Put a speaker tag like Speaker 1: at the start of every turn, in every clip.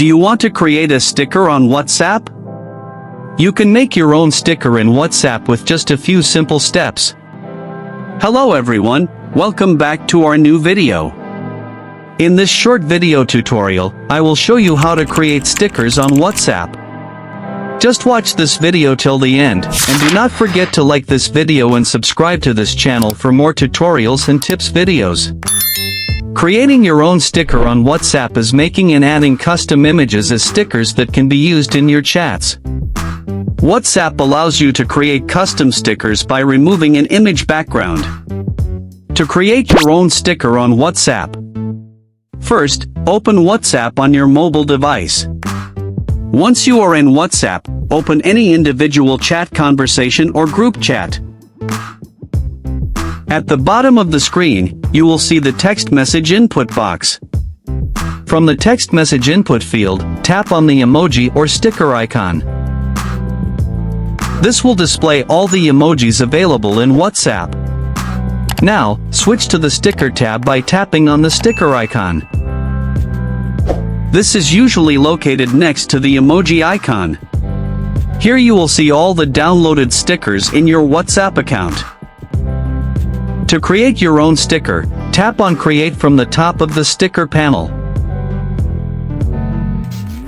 Speaker 1: Do you want to create a sticker on WhatsApp? You can make your own sticker in WhatsApp with just a few simple steps. Hello everyone, welcome back to our new video. In this short video tutorial, I will show you how to create stickers on WhatsApp. Just watch this video till the end, and do not forget to like this video and subscribe to this channel for more tutorials and tips videos. Creating your own sticker on WhatsApp is making and adding custom images as stickers that can be used in your chats. WhatsApp allows you to create custom stickers by removing an image background. To create your own sticker on WhatsApp, first, open WhatsApp on your mobile device. Once you are in WhatsApp, open any individual chat conversation or group chat. At the bottom of the screen, you will see the text message input box. From the text message input field, tap on the emoji or sticker icon. This will display all the emojis available in WhatsApp. Now, switch to the sticker tab by tapping on the sticker icon. This is usually located next to the emoji icon. Here you will see all the downloaded stickers in your WhatsApp account. To create your own sticker, tap on Create from the top of the sticker panel.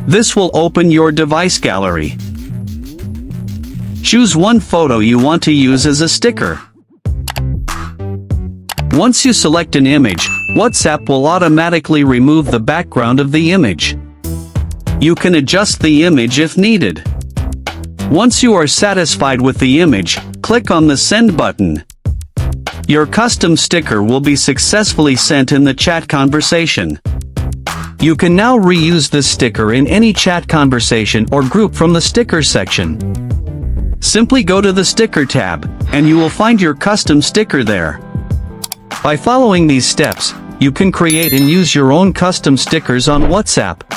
Speaker 1: This will open your device gallery. Choose one photo you want to use as a sticker. Once you select an image, WhatsApp will automatically remove the background of the image. You can adjust the image if needed. Once you are satisfied with the image, click on the Send button. Your custom sticker will be successfully sent in the chat conversation. You can now reuse this sticker in any chat conversation or group from the sticker section. Simply go to the sticker tab, and you will find your custom sticker there. By following these steps, you can create and use your own custom stickers on WhatsApp.